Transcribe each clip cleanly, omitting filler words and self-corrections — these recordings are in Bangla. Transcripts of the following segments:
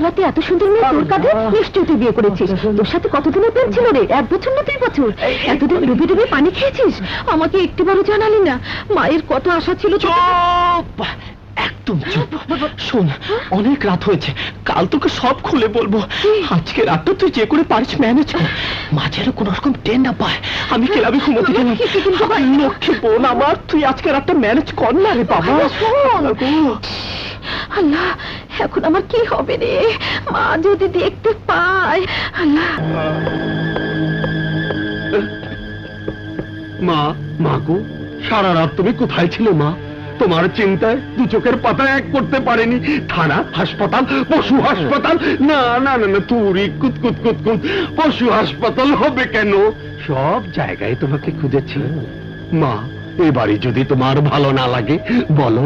রাতে এত সুন্দর মেয়ে তোর কাঁধে, নিশ্চয়ই তুই বিয়ে করেছিস। তোর সাথে কতদিনের প্রেম ছিল রে? 1 বছর না 2 বছর? এতদিন ডুবে ডুবে পানি খেয়েছিস, আমাকে একটিবারও জানালি না। মায়ের কত আশা ছিল। একদম চুপ। শোন, অনেক রাত হয়েছে, কাল তোকে সব খুলে বলবো। আজকে রাতটা তুই যে করে পারিস ম্যানেজ কর, মাঝের কোন রকম ট্রেন না পায়। আমি ক্লাবে ঘুমোতে গেলাম। লক্ষ্মী বোন আমার, তুই আজকে রাতটা ম্যানেজ কর না রে বাবা। আল্লাহ, এখন আমার কি হবে রে? মা যদি দেখতে পায়। আল্লাহ। মা, মা গো, সারা রাত তুমি কোথায় ছিলে মা? তোমার চিন্তায় 2 চোখের পাতা এক করতে পারেনি। থানা, হাসপাতাল, পশু হাসপাতাল, না না না না, তুরি কুতকুত কুতকুত, পশু হাসপাতাল হবে কেন? সব জায়গায় তোমাকে খুঁজেছি মা। এবারে যদি তোমার ভালো না লাগে বলো,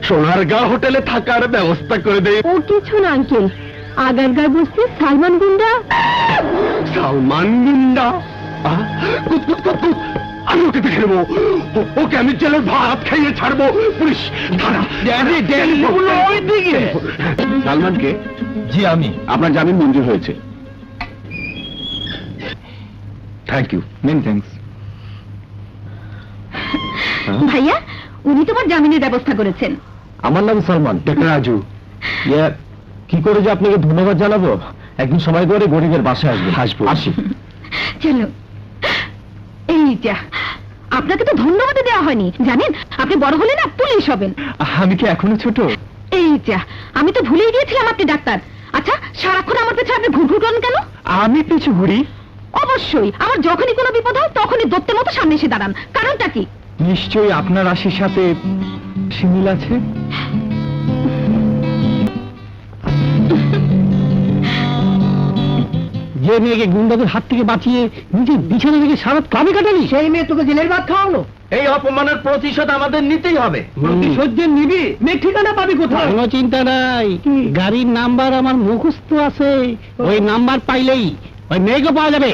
সোনারগাঁ হোটেলে থাকার ব্যবস্থা করে দেয়। ও কিছু না আঙ্কেল, আগারগাঁও বসতে সালমান গুন্ডা। সালমান গুন্ডা? কুতকুত কুতকুত, আমি ওকে দেখে নেবো। ওকে আমি জেলের ভাত খাইয়ে ছাড়বো। পুলিশ, থানা। সালমানকে? জি আমি। আপনার জামিন মঞ্জুর হয়েছে। Thank you. Many thanks. ভাইয়া, উনি তোমার জামিনের ব্যবস্থা করেছেন। আমার নাম সালমান। ডক্টর রাজু। কি করে যে আপনাকে ধন্যবাদ জানাবো? একদিন সময় করে গরিবের বাসায় আসবে। আসবো। আসি। চলো। এইটা আপনাকে তো ধন্যবাদ দেওয়া হয়নি, জানেন? আপনি বড় হলে না পুলিশ হবেন। আমি কি এখনো ছোট? এইটা আমি তো ভুলেই গিয়েছিলাম আপনি ডাক্তার। আচ্ছা, সারাক্ষণ আমার পেছনে আপনি ঘুরঘুর করেন কেন? আমি পিছু ঘুরি? অবশ্যই, আমার যখনই কোনো বিপদ হয় তখনই দত্তের মতো সামনে এসে দাঁড়ান। কারণটা কি? নিশ্চয়ই আপনার রাশির সাথে মিল আছে। যে মেয়েকে গুন্ডাদের হাত থেকে বাঁচিয়ে নিজের বিছানা থেকে সারা ক্লাবে কাটালি, সেই মেয়ে তোকে জেলের ভাত খাওয়ালো। এই অপমানের প্রতিশোধ আমাদের নিতেই হবে। প্রতিশোধ যে নিবি, মেয়ে ঠিকানা পাবি কোথায়? কোনো চিন্তা নাই, গাড়ির নাম্বার আমার মুখস্থ আছে। ওই নাম্বার পাইলেই ওই মেয়েকে পাওয়া যাবে।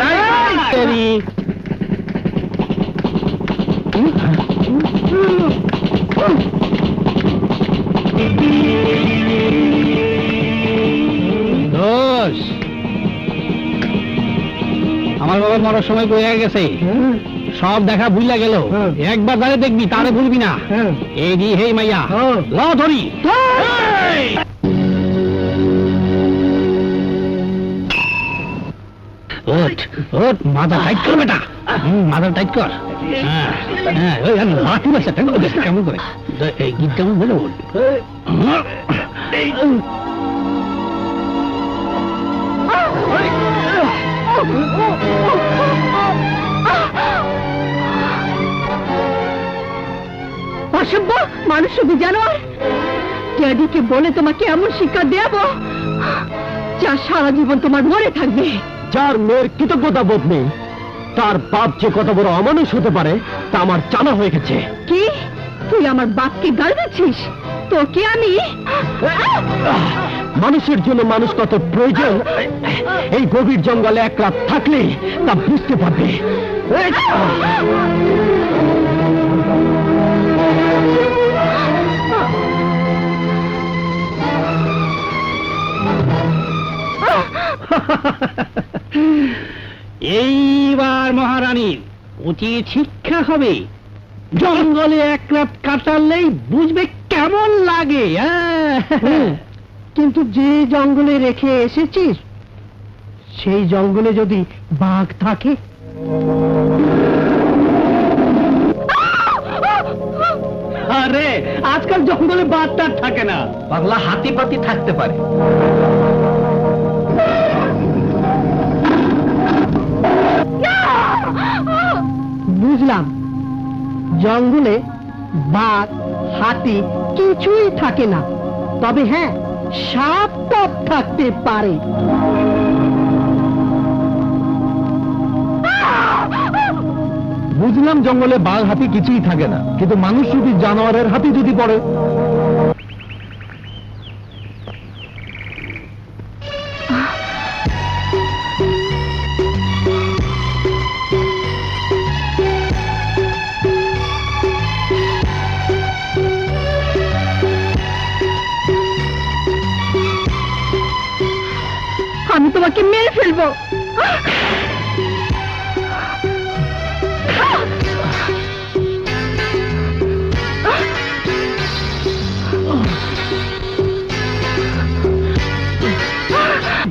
দোষ আমার বাবা মরার সময় বয়ে গেছে, সব দেখা ভুলা গেল। একবার দাঁড়ে দেখবি, তারে ভুলবি না। এই দি হে মাইয়া, ল ধরি। ওঠ ওঠ, মাথা টাইট কর বেটা, মাথা টাইট কর। হ্যাঁ, ওই লাঠি বাচ্চা কেমন করে এই গীত কেমন বলে বল। অসভ্য মানুষ, জানোয়ার। ড্যাডিকে বলে তোমাকে এমন শিক্ষা দেবো যা সারা জীবন তোমার মনে থাকবে। যার মেয়ের কৃতজ্ঞতা বোধ নেই, তার বাপ যে কত বড় অমানুষ হতে পারে তা আমার জানা হয়ে গেছে। কি তুই আমার বাপকে গাল দিচ্ছিস? তোকে আমি মানুষের জন্য মানুষ কত প্রয়োজন এই গভীর জঙ্গলে এক রাত থাকলে তা বুঝতে পারবে। এইবার মহারানীর উচিত শিক্ষা হবে। জঙ্গলে এক রাত কাটালেই বুঝবে কেমন লাগে। কিন্তু যে জঙ্গলে রেখে এসেছিস সেই জঙ্গলে যদি বাঘ থাকে? আরে আজকাল জঙ্গলে বাঘ টাঘ থাকে না, পাগলা হাতি পাতি থাকতে পারে। বুঝলাম, জঙ্গলে বাঘ হাতি কিছুই থাকে না, তবে হ্যাঁ সাপ টাপ থাকতে পারে। বুঝলাম জঙ্গলে বাঘ হাতি কিছুই থাকে না, কিন্তু মানুষ যদি জানোয়ারের হাতি যদি পড়ে? আমি তোমাকে মেরে ফেলবো।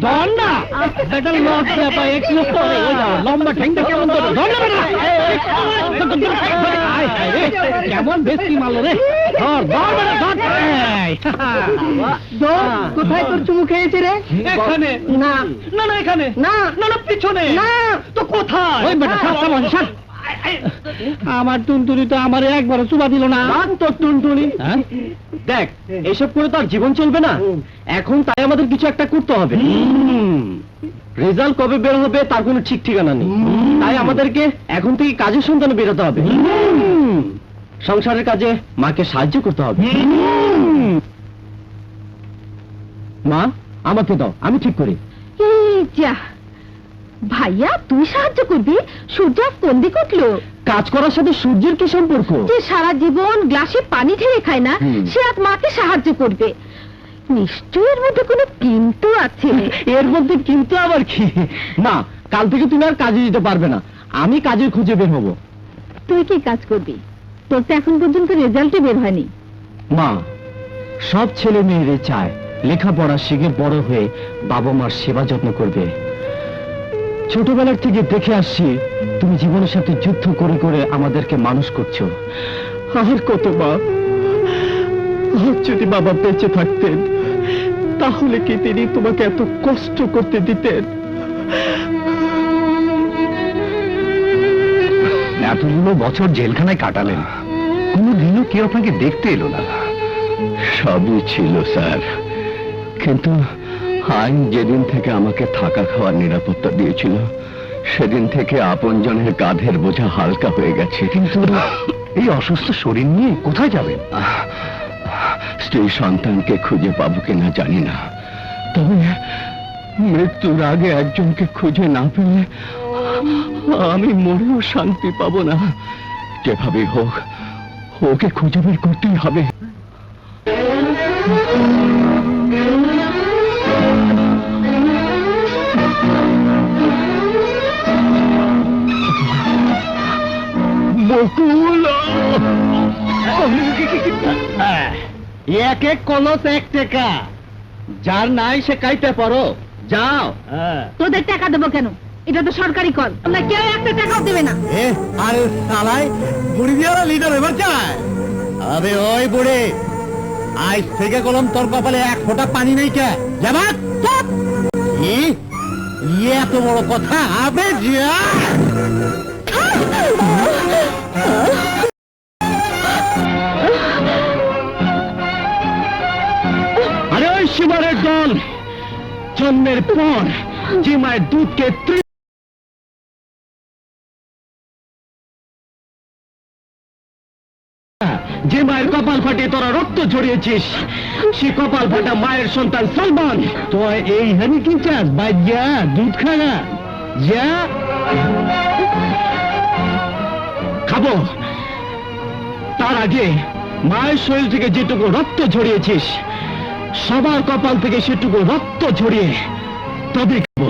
ধর না বেটা লক চাপা একটু পরে লম্বা ঠ্যাংটা কেমন ধরে ধর না বেটা কেমন বেশি মারলো রে ধর ধর বেটা ধর কোথায় তোর চুমু খেয়েছে রে? এখানে না না না এখানে না না না পিছনে না। তো কোথায় ওই বেটা সব আমার টুনটুনি তো আমার একবার চুবা দিল না তোর টুনটুনি দেখ এসব করে তো আর জীবন চলবে না এখন তাই আমাদের কিছু একটা করতে হবে রেজাল্ট কবে বের হবে তার কোনো ঠিক ঠিকানা নেই তাই আমাদেরকে এখন থেকে কাজের সন্ধানে বেরোতে হবে সংসারের কাজে মাকে সাহায্য করতে হবে মা আমাকে দাও আমি ঠিক করি এই যা ভাইয়া, তুই সাহায্য করবি? সূর্য আজ কোন দিকে উঠলো? কাজ করার সাথে সূর্যের কি সম্পর্ক? যে সারা জীবন গ্লাসে পানি ঢেলে খায় না, হুম। সে আজ মাকে সাহায্য করবে। নিশ্চয়ই এর মধ্যে কোনো কিন্তু আছে। এর মধ্যে কিন্তু আবার কি? না, কাল থেকে তুমি আর কাজে যেতে পারবে না, আমি কাজের খুঁজে বের হবো। তুই কি কাজ করবি? তোর তো এখন পর্যন্ত রেজাল্টই বের হয়নি। মা, সব ছেলে মেয়েরে চায় লেখাপড়া শিখে বড় হয়ে বাবা মার সেবা যত্ন করবে। ছোটবেলার থেকে দেখে আসছি তুমি জীবনের সাথে যুদ্ধ করে করে আমাদেরকে মানুষ করছো। আর কত মা, আর যদি বাবা বেঁচে থাকতেন তাহলে কি তিনি তোমাকে এত কষ্ট করতে দিতেন? এতগুলো বছর জেলখানায় কাটালেন, কোনোদিনও কেউ আপনাকে দেখতে এলো না। সবই ছিল স্যার, কিন্তু আইন যেদিন থেকে আমাকে থাকা খাওয়ার নিরাপত্তা দিয়েছিল সেদিন থেকে আপনজনের কাঁধের বোঝা হালকা হয়ে গেছে। কিন্তু এই অসুস্থ শরীর নিয়ে কোথায় যাবেন? স্ত্রী সন্তানকে খুঁজে পাবো কিনা জানি না, তবে মৃত্যুর আগে একজনকে খুঁজে না পেলে আমি মরেও শান্তি পাবো না। যেভাবে হোক ওকে খুঁজে বের করতেই হবে। বকুল, এক এক কলস এক টাকা, যার নাই সে কাইতে পারো, যাও। তোদের টাকা দেবো কেন? এটা তো সরকারি কল, আমরা কেউ একটা টাকাও দেবে না। আরে সালাই বুড়ি দিয়ে লিডার এবার চায়। আরে ওই বুড়ি, আজ থেকে কলম তোর কপালে এক ফোঁটা পানি নেই কে? যাবা চুপ। কি এত বড় কথা? আবে যা। আরে ওই শিবারের দল জন্মের পর যে মায়ের দুধকে যে মায়ের কপাল ফাটিয়ে তোরা রক্ত ঝরিয়েছিস, সে কপাল ফাটা মায়ের সন্তান সালমান। তো এই হানি কি চাস? বাজ্যা দুধ খানা যা খাবো। তার আগে মায়ের শরীর থেকে যেটুকু রক্ত ঝরিয়েছিস সবার কপাল থেকে সেটুকু রক্ত ঝরিয়ে তবে খাবো।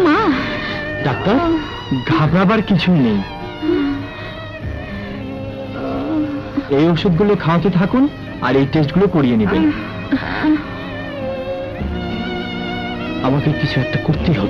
মা, ডাক্তার, ঘাবড়াবার কিছুই নেই, এই ওষুধগুলো খাওয়াতে থাকুন আর এই টেস্টগুলো করিয়ে নেবেন। আমাকে কিছু একটা করতেই হবে।